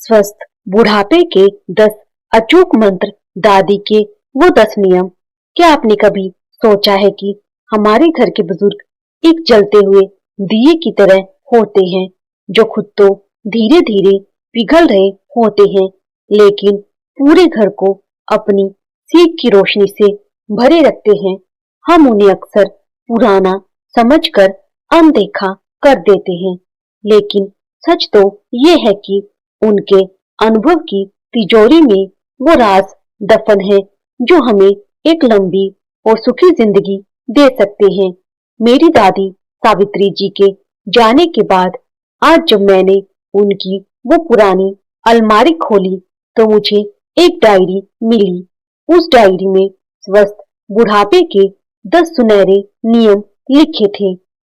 स्वस्थ बुढ़ापे के 10 अचूक मंत्र, दादी के वो 10 नियम। क्या आपने कभी सोचा है कि हमारे घर के बुजुर्ग एक जलते हुए दिए की तरह होते हैं, जो खुद तो धीरे धीरे पिघल रहे होते हैं, लेकिन पूरे घर को अपनी सीख की रोशनी से भरे रखते हैं। हम उन्हें अक्सर पुराना समझकर अनदेखा कर देते हैं, लेकिन सच तो ये है कि उनके अनुभव की तिजोरी में वो राज दफन है जो हमें एक लंबी और सुखी जिंदगी दे सकते हैं। मेरी दादी सावित्री जी के जाने के बाद आज जब मैंने उनकी वो पुरानी अलमारी खोली तो मुझे एक डायरी मिली। उस डायरी में स्वस्थ बुढ़ापे के 10 सुनहरे नियम लिखे थे।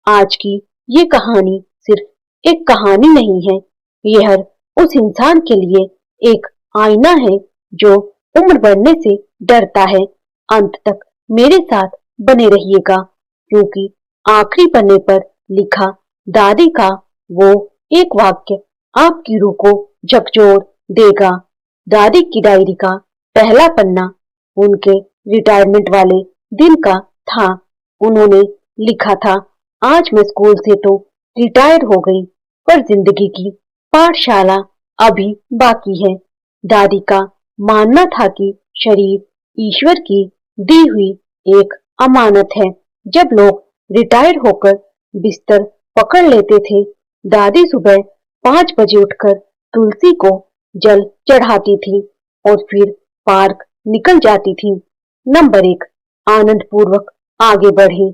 आज की ये कहानी सिर्फ एक कहानी नहीं है, यह उस इंसान के लिए एक आईना है जो उम्र बढ़ने से डरता है। अंत तक मेरे साथ बने रहिएगा, क्योंकि आखिरी पन्ने पर लिखा दादी का वो एक वाक्य आपकी रूह को झकझोर देगा। दादी की डायरी का पहला पन्ना उनके रिटायरमेंट वाले दिन का था। उन्होंने लिखा था, आज मैं स्कूल से तो रिटायर हो गई, पर जिंदगी की पाठशाला अभी बाकी है। दादी का मानना था कि शरीर ईश्वर की दी हुई एक अमानत है। जब लोग रिटायर होकर बिस्तर पकड़ लेते थे, दादी सुबह 5 बजे उठकर तुलसी को जल चढ़ाती थी और फिर पार्क निकल जाती थी। नंबर 1, आनंद पूर्वक आगे बढ़े।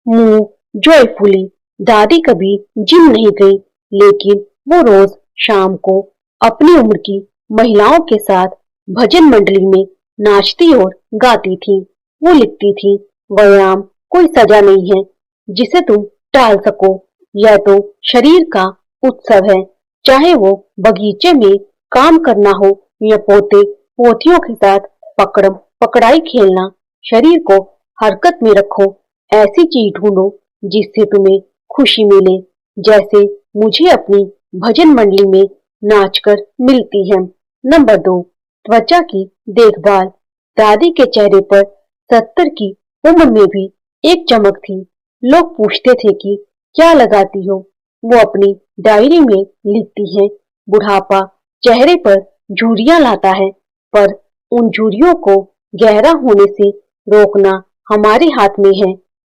मुंह जॉयफुली। दादी कभी जिम नहीं गई, लेकिन वो रोज शाम को अपनी उम्र की महिलाओं के साथ भजन मंडली में नाचती और गाती थी। वो लिखती थी, व्यायाम कोई सजा नहीं है जिसे तुम टाल सको, यह तो शरीर का उत्सव है। चाहे वो बगीचे में काम करना हो या पोते पोतियों के साथ पकड़म पकड़ाई खेलना, शरीर को हरकत में रखो। ऐसी चीज ढूंढो जिससे तुम्हें खुशी मिले, जैसे मुझे अपनी भजन मंडली में नाचकर मिलती है। नंबर 2, त्वचा की देखभाल। दादी के चेहरे पर 70 की उम्र में भी एक चमक थी। लोग पूछते थे कि क्या लगाती हो? वो अपनी डायरी में लिखती है, बुढ़ापा चेहरे पर झुर्रियां लाता है, पर उन झुर्रियों को गहरा होने से रोकना हमारे हाथ में है।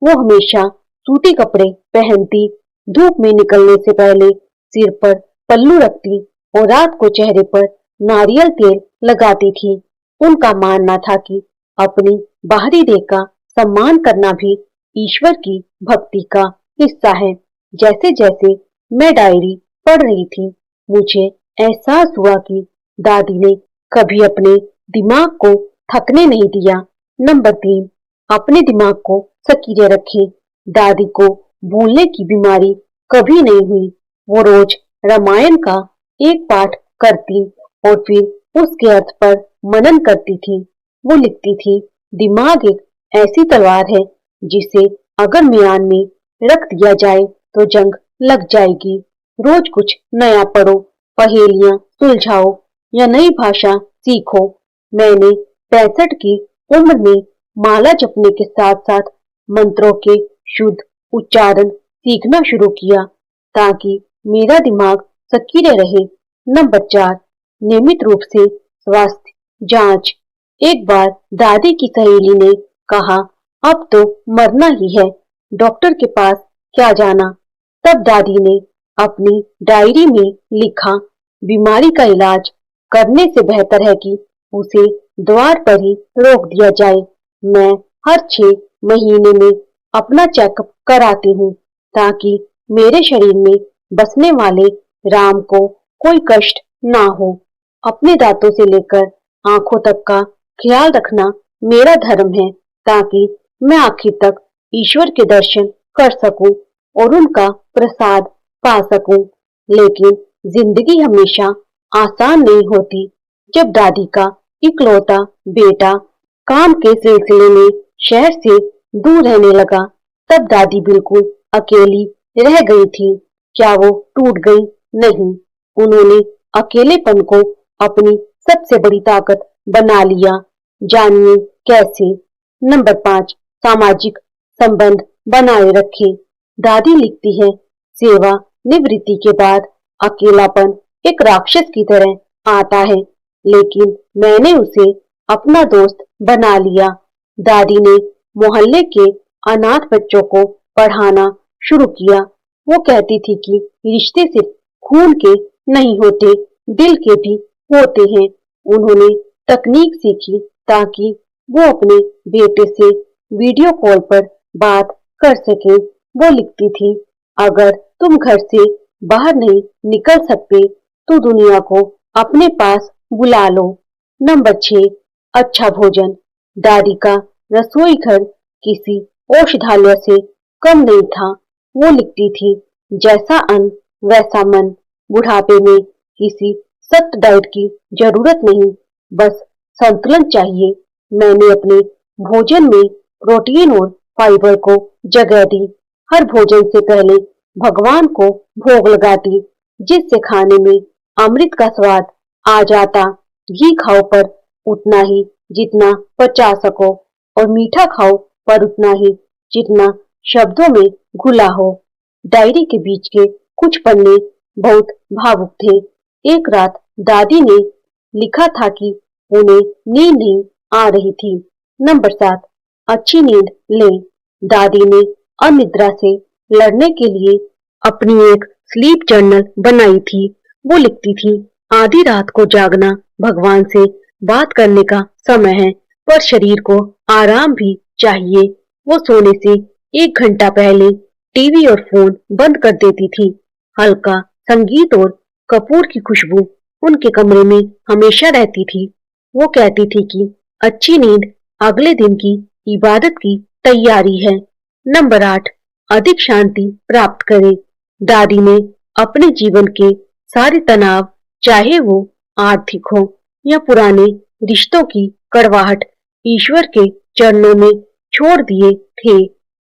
वो हमेशा सूती कपड़े पहनती, धूप में निकलने से पहले सिर पर पल्लू रखती और रात को चेहरे पर नारियल तेल लगाती थी। उनका मानना था कि अपनी बाहरी देह का सम्मान करना भी ईश्वर की भक्ति का हिस्सा है। जैसे जैसे मैं डायरी पढ़ रही थी, मुझे एहसास हुआ कि दादी ने कभी अपने दिमाग को थकने नहीं दिया। नंबर 3, अपने दिमाग को सक्रिय रखें। दादी को भूलने की बीमारी कभी नहीं हुई। वो रोज रामायण का एक पाठ करती और फिर उसके अर्थ पर मनन करती थी। वो लिखती थी, दिमाग एक ऐसी तलवार है जिसे अगर म्यान में रख दिया जाए तो जंग लग जाएगी। रोज कुछ नया पढ़ो, पहेलियां सुलझाओ या नई भाषा सीखो। मैंने 65 की उम्र में माला जपने के साथ साथ मंत्रों के शुद्ध उच्चारण सीखना शुरू किया, ताकि मेरा दिमाग सक्रिय रहे। नंबर 4, नियमित रूप से स्वास्थ्य जांच। एक बार दादी की सहेली ने कहा, अब तो मरना ही है, डॉक्टर के पास क्या जाना। तब दादी ने अपनी डायरी में लिखा, बीमारी का इलाज करने से बेहतर है कि उसे द्वार पर ही रोक दिया जाए। मैं हर 6 महीने में अपना चेकअप कराती हूँ, ताकि मेरे शरीर में बसने वाले राम को कोई कष्ट ना हो। अपने दांतों से लेकर आंखों तक का ख्याल रखना मेरा धर्म है, ताकि मैं आखिर तक ईश्वर के दर्शन कर सकूं और उनका प्रसाद पा सकूं। लेकिन जिंदगी हमेशा आसान नहीं होती। जब दादी का इकलौता बेटा काम के सिलसिले में शहर से दूर रहने लगा, तब दादी बिल्कुल अकेली रह गई थी। क्या वो टूट गई? नहीं, उन्होंने अकेलेपन को अपनी सबसे बड़ी ताकत बना लिया। जानिए कैसे। नंबर 5, सामाजिक संबंध बनाए रखें। दादी लिखती है, सेवा निवृत्ति के बाद अकेलापन एक राक्षस की तरह आता है, लेकिन मैंने उसे अपना दोस्त बना लिया। दादी ने मोहल्ले के अनाथ बच्चों को पढ़ाना शुरू किया। वो कहती थी कि रिश्ते सिर्फ खून के नहीं होते, दिल के भी होते हैं। उन्होंने तकनीक सीखी ताकि वो अपने बेटे से वीडियो कॉल पर बात कर सके। वो लिखती थी, अगर तुम घर से बाहर नहीं निकल सकते तो दुनिया को अपने पास बुला लो। नंबर 6, अच्छा भोजन। दादी का रसोई घर किसी औषधालय से कम नहीं था। वो लिखती थी, जैसा अन्न वैसा मन। बुढ़ापे में किसी सख्त डाइट की जरूरत नहीं, बस संतुलन चाहिए। मैंने अपने भोजन में प्रोटीन और फाइबर को जगह दी। हर भोजन से पहले भगवान को भोग लगाती, जिससे खाने में अमृत का स्वाद आ जाता। घी खाओ पर उतना ही जितना पचा सको, और मीठा खाओ पर उतना ही जितना शब्दों में घुला हो। डायरी के बीच के कुछ पन्ने बहुत भावुक थे। एक रात दादी ने लिखा था कि उन्हें नींद नहीं आ रही थी। नंबर 7, अच्छी नींद लें। दादी ने अनिद्रा से लड़ने के लिए अपनी एक स्लीप जर्नल बनाई थी। वो लिखती थी, आधी रात को जागना भगवान से बात करने का समय है, पर शरीर को आराम भी चाहिए। वो सोने से 1 घंटा पहले टीवी और फोन बंद कर देती थी। हल्का संगीत और कपूर की खुशबू उनके कमरे में हमेशा रहती थी। वो कहती थी कि अच्छी नींद अगले दिन की इबादत की तैयारी है। नंबर 8, अधिक शांति प्राप्त करें। दादी ने अपने जीवन के सारे तनाव, चाहे वो आर्थिक हो या पुराने रिश्तों की कड़वाहट, ईश्वर के चरणों में छोड़ दिए थे।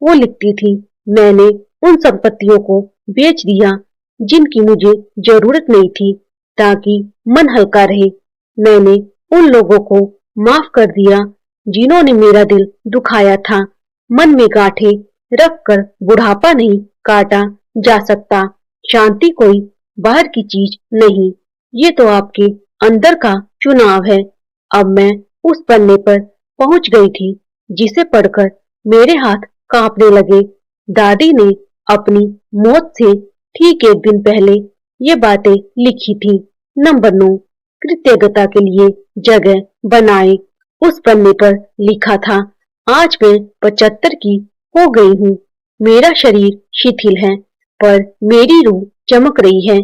वो लिखती थी, मैंने उन संपत्तियों को बेच दिया जिनकी मुझे जरूरत नहीं थी, ताकि मन हल्का रहे। मैंने उन लोगों को माफ कर दिया जिन्होंने मेरा दिल दुखाया था। मन में गांठें रखकर बुढ़ापा नहीं काटा जा सकता। शांति कोई बाहर की चीज नहीं, ये तो आपके अंदर का चुनाव है। अब मैं उस पन्ने पर पहुंच गई थी जिसे पढ़कर मेरे हाथ कांपने लगे। दादी ने अपनी मौत से ठीक 1 दिन पहले ये बातें लिखी थी। नंबर 9, कृतज्ञता के लिए जगह बनाए। उस पन्ने पर लिखा था, आज मैं 75 की हो गई हूँ। मेरा शरीर शिथिल है, पर मेरी रूह चमक रही है।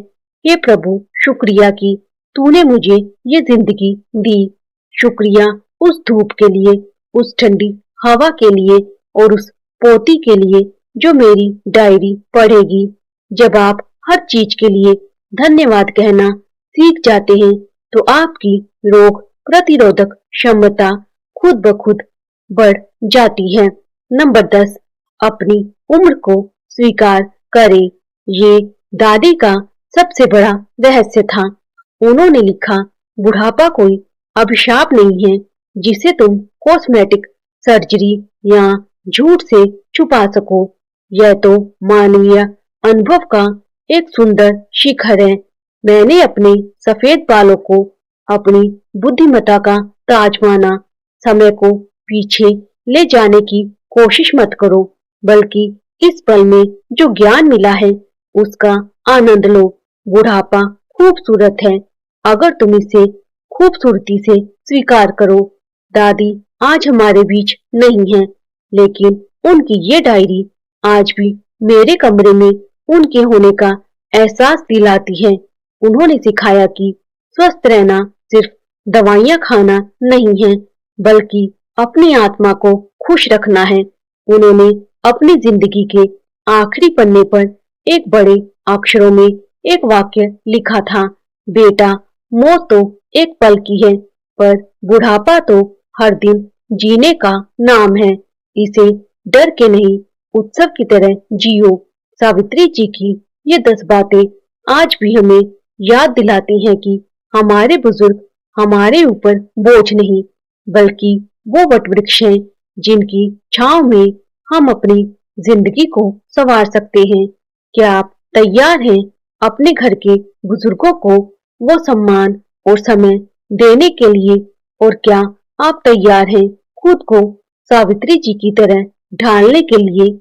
हे प्रभु, शुक्रिया कि तूने मुझे ये जिंदगी दी। शुक्रिया उस धूप के लिए, उस ठंडी हवा के लिए और उस पोती के लिए जो मेरी डायरी पढ़ेगी। जब आप हर चीज के लिए धन्यवाद कहना सीख जाते हैं, तो आपकी रोग प्रतिरोधक क्षमता खुद ब खुद बढ़ जाती है। नंबर 10, अपनी उम्र को स्वीकार करें। ये दादी का सबसे बड़ा रहस्य था। उन्होंने लिखा, बुढ़ापा कोई अभिशाप नहीं है जिसे तुम कॉस्मेटिक सर्जरी या झूठ से छुपा सको। यह तो मानवीय अनुभव का एक सुंदर शिखर है। मैंने अपने सफेद बालों को अपनी बुद्धिमत्ता का ताज माना। समय को पीछे ले जाने की कोशिश मत करो, बल्कि इस पल में जो ज्ञान मिला है उसका आनंद लो। बुढ़ापा खूबसूरत है अगर तुम इसे खूबसूरती से स्वीकार करो। दादी आज हमारे बीच नहीं है, लेकिन उनकी ये डायरी आज भी मेरे कमरे में उनके होने का एहसास दिलाती है। उन्होंने सिखाया कि स्वस्थ रहना सिर्फ दवाइयां खाना नहीं है, बल्कि अपनी आत्मा को खुश रखना है। उन्होंने अपनी जिंदगी के आखिरी पन्ने पर एक बड़े अक्षरों में एक वाक्य लिखा था, बेटा, मौत तो एक पल की है, पर बुढ़ापा तो हर दिन जीने का नाम है। इसे डर के नहीं, उत्सव की तरह जियो। सावित्री जी की ये 10 बातें आज भी हमें याद दिलाती हैं कि हमारे बुजुर्ग हमारे ऊपर बोझ नहीं, बल्कि वो वटवृक्ष हैं जिनकी छांव में हम अपनी जिंदगी को संवार सकते हैं। क्या आप तैयार हैं अपने घर के बुजुर्गों को वो सम्मान और समय देने के लिए? और क्या आप तैयार हैं खुद को सावित्री जी की तरह ढालने के लिए